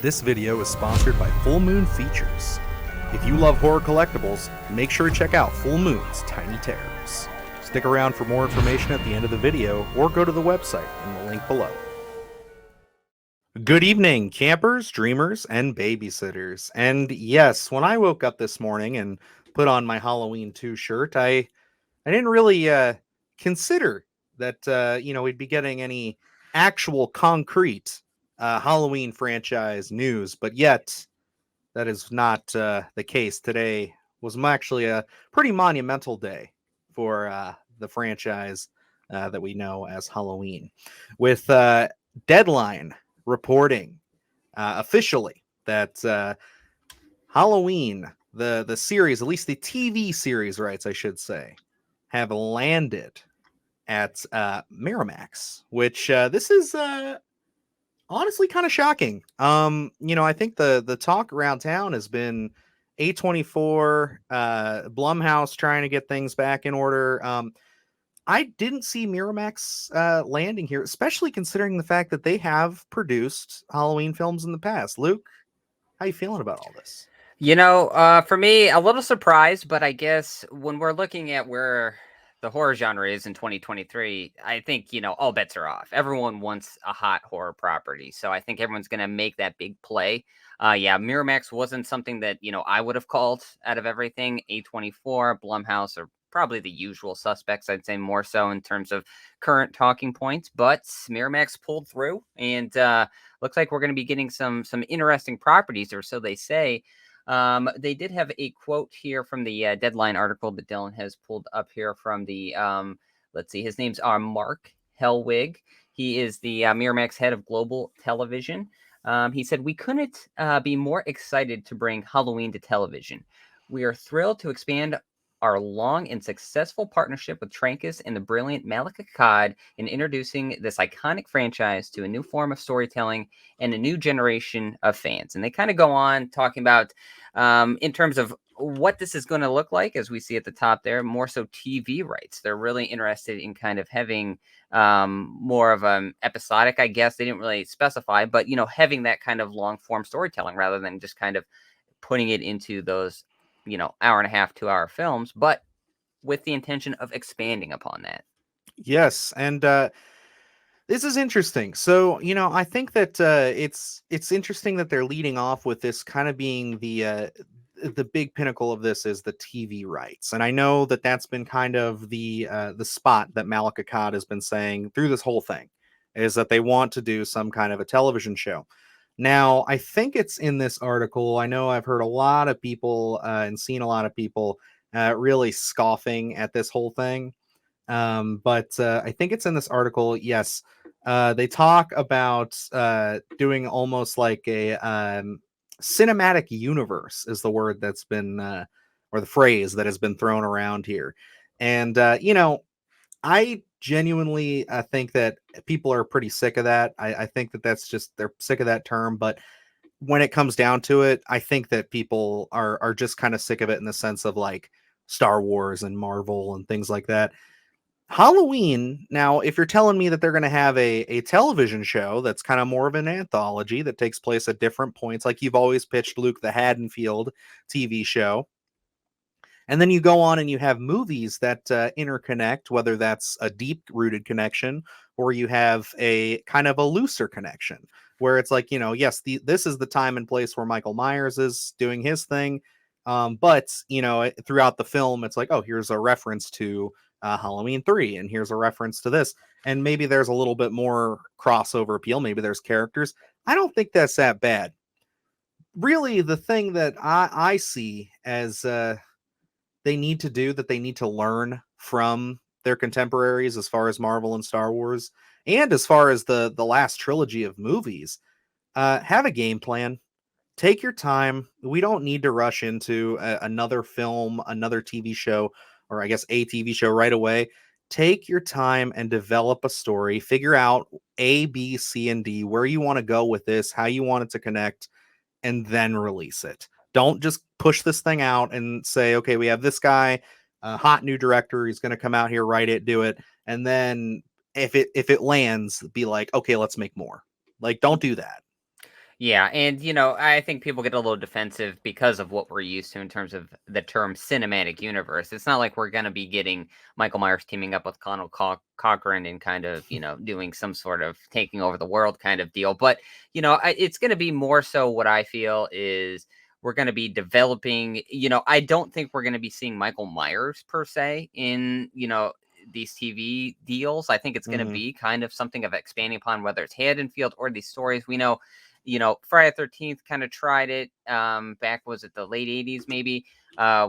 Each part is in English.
This video is sponsored by Full Moon Features. If you love horror collectibles, make sure to check out Full Moon's Tiny Terrors. Stick around for more information at the end of the video, or go to the website in the link below. Good evening, campers, dreamers, and babysitters. And yes, when I woke up this morning and put on my Halloween 2 shirt, I didn't really consider that we'd be getting any actual concrete Halloween franchise news, but yet that is not the case. Today was actually a pretty monumental day for the franchise that we know as Halloween, with Deadline reporting officially that Halloween, the series, at least the TV series rights, I should say, have landed at Miramax, which this is honestly kind of shocking. I think the talk around town has been A24, Blumhouse trying to get things back in order. I didn't see Miramax landing here, especially considering the fact that they have produced Halloween films in the past. Luke, how you feeling about all this? For me, a little surprised, but I guess when we're looking at where the horror genre is in 2023, I think, all bets are off. Everyone wants a hot horror property. So I think everyone's going to make that big play. Miramax wasn't something that, I would have called out of everything. A24, Blumhouse are probably the usual suspects, I'd say more so in terms of current talking points. But Miramax pulled through, and looks like we're going to be getting some interesting properties, or so they say. They did have a quote here from the Deadline article that Dylan has pulled up here from the, let's see, his name's Mark Helwig. He is the Miramax head of global television. He said, "We couldn't be more excited to bring Halloween to television. We are thrilled to expand our long and successful partnership with Trancas and the brilliant Malika Akkad in introducing this iconic franchise to a new form of storytelling and a new generation of fans." And they kind of go on talking about, in terms of what this is going to look like, as we see at the top there, more so TV rights. They're really interested in kind of having more of an episodic, I guess. They didn't really specify, but, having that kind of long form storytelling rather than just kind of putting it into those hour and a half, 2 hour films, but with the intention of expanding upon that. Yes, and this is interesting. So, I think that it's interesting that they're leading off with this kind of being the big pinnacle of this is the TV rights, and I know that that's been kind of the spot that Malika Akkad has been saying through this whole thing, is that they want to do some kind of a television show. Now, I think it's in this article. I know I've heard a lot of people and seen a lot of people really scoffing at this whole thing. But I think it's in this article. Yes, they talk about doing almost like a cinematic universe is the word that's been, or the phrase that has been thrown around here. And, I genuinely think that people are pretty sick of that. I think that that's just, they're sick of that term. But when it comes down to it, I think that people are just kind of sick of it in the sense of like Star Wars and Marvel and things like that. Halloween, now, if you're telling me that they're going to have a television show that's kind of more of an anthology that takes place at different points, like you've always pitched, Luke, the Haddonfield TV show, and then you go on and you have movies that interconnect, whether that's a deep-rooted connection or you have a kind of a looser connection, where it's like, yes, this is the time and place where Michael Myers is doing his thing, but, throughout the film, it's like, oh, here's a reference to Halloween 3, and here's a reference to this, and maybe there's a little bit more crossover appeal. Maybe there's characters. I don't think that's that bad. Really, the thing that I see as they need to do, that they need to learn from their contemporaries as far as Marvel and Star Wars, and as far as the last trilogy of movies, have a game plan. Take your time. We don't need to rush into another film, another TV show, or I guess a TV show right away. Take your time and develop a story. Figure out A, B, C, and D, where you want to go with this, how you want it to connect, and then release it. Don't just push this thing out and say, okay, we have this guy, a hot new director, he's going to come out here, write it, do it, and then if it lands, be like, okay, let's make more. Like, don't do that. Yeah, and I think people get a little defensive because of what we're used to in terms of the term cinematic universe. It's not like we're going to be getting Michael Myers teaming up with Connell Cochran and kind of, doing some sort of taking over the world kind of deal. But, it's going to be more so what I feel is we're going to be developing, I don't think we're going to be seeing Michael Myers per se in, these TV deals. I think it's going to Hmm. be kind of something of expanding upon whether it's Haddonfield or these stories. We know Friday 13th kind of tried it back, was it the late 80s maybe,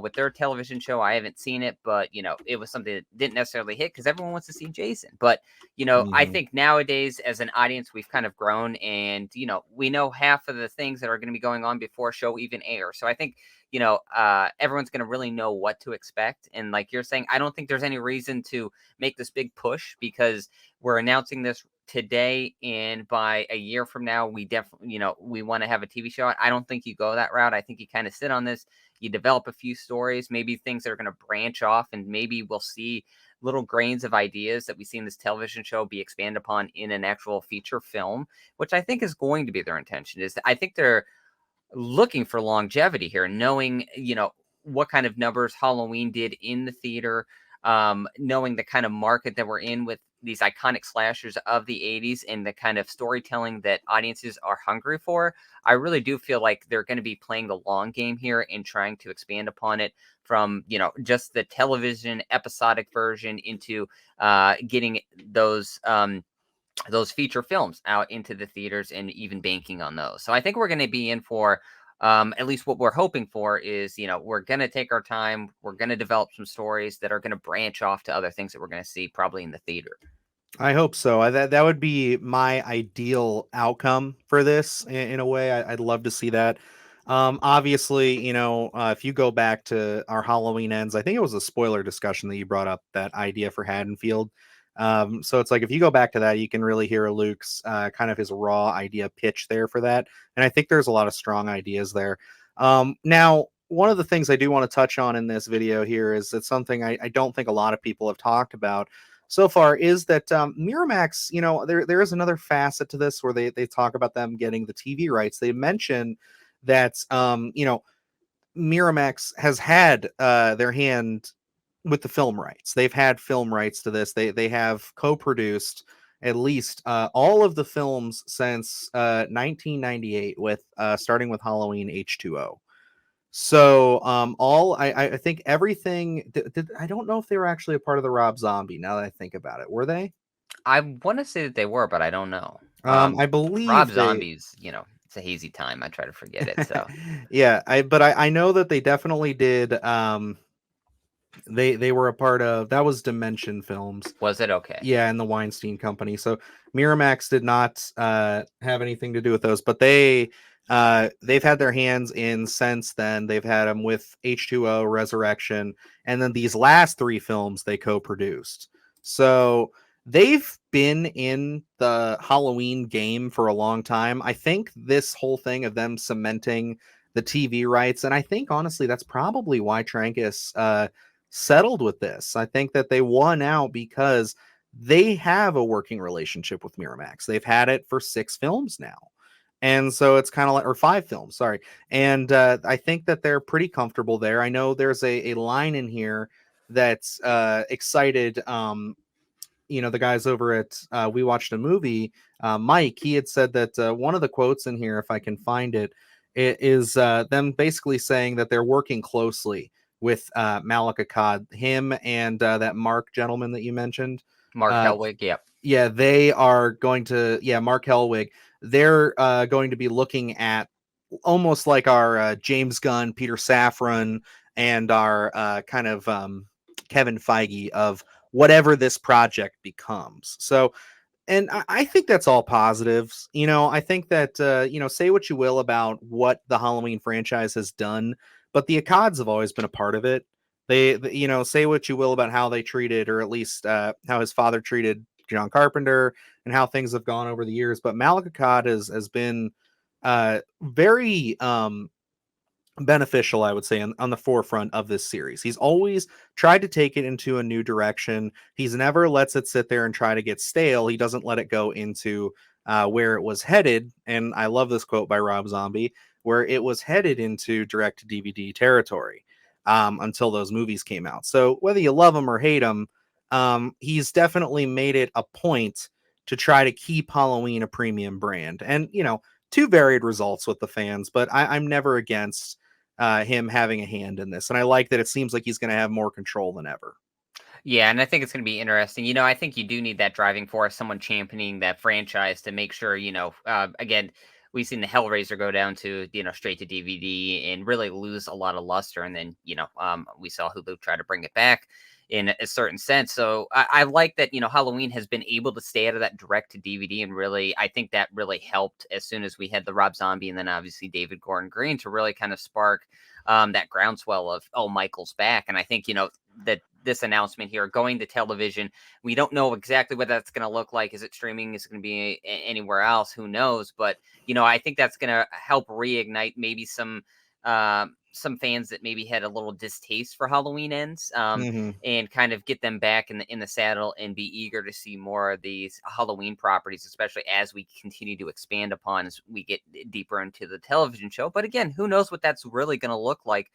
with their television show. I haven't seen it, but, it was something that didn't necessarily hit because everyone wants to see Jason. But, I Hmm. think nowadays as an audience, we've kind of grown and, we know half of the things that are going to be going on before a show even air. So I think, everyone's going to really know what to expect. And like you're saying, I don't think there's any reason to make this big push because we're announcing this today, and by a year from now we definitely we want to have a TV show. I don't think you go that route. I think you kind of sit on this, you develop a few stories, maybe things that are going to branch off, and maybe we'll see little grains of ideas that we see in this television show be expanded upon in an actual feature film, which I think is going to be their intention. Is I think they're looking for longevity here, knowing, what kind of numbers Halloween did in the theater, knowing the kind of market that we're in with these iconic slashers of the 80s and the kind of storytelling that audiences are hungry for. I really do feel like they're going to be playing the long game here and trying to expand upon it from, just the television episodic version into getting those feature films out into the theaters and even banking on those. So I think we're going to be in for at least what we're hoping for is, we're going to take our time. We're going to develop some stories that are going to branch off to other things that we're going to see probably in the theater. I hope so. That would be my ideal outcome for this in a way. I'd love to see that. Obviously, if you go back to our Halloween ends, I think it was a spoiler discussion that you brought up that idea for Haddonfield. So it's like if you go back to that, you can really hear Luke's kind of his raw idea pitch there for that, and I think there's a lot of strong ideas there. Now, one of the things I do want to touch on in this video here is it's something I don't think a lot of people have talked about so far is that Miramax, there is another facet to this where they talk about them getting the TV rights. They mention that Miramax has had their hand with the film rights. They've had film rights to this. They have co-produced at least all of the films since 1998 with starting with Halloween H2O. So, I think everything. I don't know if they were actually a part of the Rob Zombie. Now that I think about it, were they? I want to say that they were, but I don't know. I Rob believe they. Zombie's, it's a hazy time. I try to forget it. So Yeah, I know that they definitely did. They were a part of that was Dimension Films. was it okay? Yeah, and the Weinstein Company. So Miramax did not have anything to do with those, but they've had their hands in since then. They've had them with H2O, Resurrection, and then these last three films they co-produced. So they've been in the Halloween game for a long time. I think this whole thing of them cementing the TV rights, and I think honestly that's probably why Trancas settled with this. I think that they won out because they have a working relationship with Miramax. They've had it for 6 films now. And so it's kind of like, or 5 films, sorry. And I think that they're pretty comfortable there. I know there's a line in here that's excited. The guys over at We Watched a Movie, Mike, he had said that one of the quotes in here, if I can find it, it is them basically saying that they're working closely with Malik Akkad, him and that Mark gentleman that you mentioned. Mark Uh, Helwig, yep. yeah, they are going to, yeah, Mark Helwig. They're going to be looking at almost like our James Gunn, Peter Safran, and our kind of Kevin Feige of whatever this project becomes. So, and I think that's all positives. I think that say what you will about what the Halloween franchise has done, but the Akkads have always been a part of it. Say what you will about how they treated, or at least how his father treated John Carpenter, and how things have gone over the years. But Malik Akkad has been very beneficial, I would say, on the forefront of this series. He's always tried to take it into a new direction. He's never lets it sit there and try to get stale. He doesn't let it go into where it was headed. And I love this quote by Rob Zombie, where it was headed into direct to DVD territory until those movies came out. So whether you love him or hate him, he's definitely made it a point to try to keep Halloween a premium brand. And, two varied results with the fans, but I'm never against him having a hand in this. And I like that it seems like he's going to have more control than ever. Yeah, and I think it's going to be interesting. I think you do need that driving force, someone championing that franchise to make sure, again, we've seen the Hellraiser go down to, straight to DVD and really lose a lot of luster. And then, we saw Hulu try to bring it back in a certain sense. So I like that, Halloween has been able to stay out of that direct to DVD. And really, I think that really helped as soon as we had the Rob Zombie and then obviously David Gordon Green to really kind of spark that groundswell of, oh, Michael's back. And I think, that this announcement here going to television, we don't know exactly what that's going to look like. Is it streaming? Is it going to be anywhere else? Who knows? But I think that's going to help reignite maybe some fans that maybe had a little distaste for Halloween Ends, Mm-hmm. and kind of get them back in the saddle and be eager to see more of these Halloween properties, especially as we continue to expand upon as we get deeper into the television show. But again, who knows what that's really going to look like?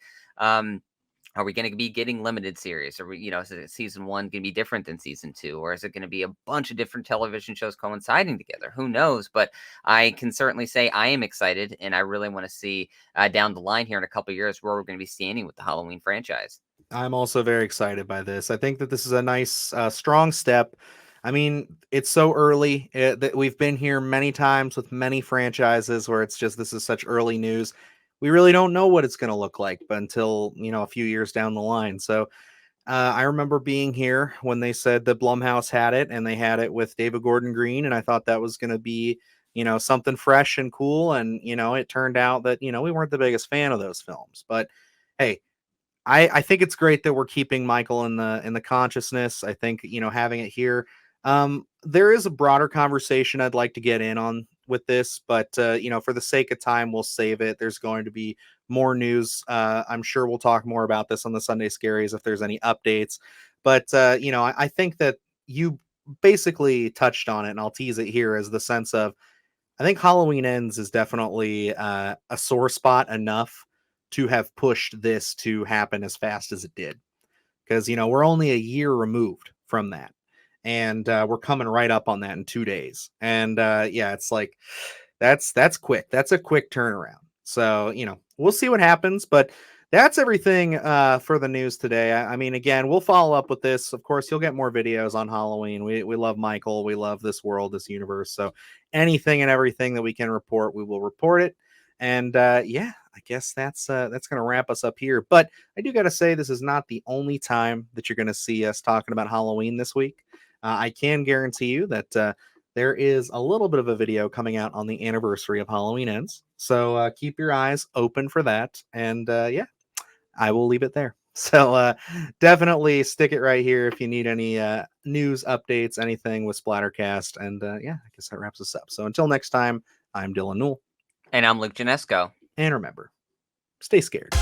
Are we going to be getting limited series? Are we, is it season one going to be different than season two? Or is it going to be a bunch of different television shows coinciding together? Who knows? But I can certainly say I am excited and I really want to see down the line here in a couple of years where we're going to be standing with the Halloween franchise. I'm also very excited by this. I think that this is a nice, strong step. I mean, it's so early that we've been here many times with many franchises where it's just this is such early news. We really don't know what it's going to look like, but until a few years down the line. So I remember being here when they said that Blumhouse had it, and they had it with David Gordon Green, and I thought that was going to be something fresh and cool. And it turned out that we weren't the biggest fan of those films, but hey. I think it's great that we're keeping Michael in the consciousness. I think, having it here. There is a broader conversation I'd like to get in on with this, but for the sake of time, we'll save it. There's going to be more news. I'm sure we'll talk more about this on the Sunday Scaries if there's any updates. But I think that you basically touched on it, and I'll tease it here as the sense of I think Halloween Ends is definitely a sore spot enough to have pushed this to happen as fast as it did. Because, we're only a year removed from that. And we're coming right up on that in 2 days. And yeah, it's like, that's quick. That's a quick turnaround. So, we'll see what happens. But that's everything for the news today. I mean, again, we'll follow up with this. Of course, you'll get more videos on Halloween. We love Michael. We love this world, this universe. So anything and everything that we can report, we will report it. And yeah, I guess that's going to wrap us up here. But I do got to say, this is not the only time that you're going to see us talking about Halloween this week. I can guarantee you that there is a little bit of a video coming out on the anniversary of Halloween Ends. So keep your eyes open for that. And yeah, I will leave it there. So definitely stick it right here if you need any news updates, anything with Splattercast. And yeah, I guess that wraps us up. So until next time, I'm Dylan Newell. And I'm Luke Janesco. And remember, stay scared.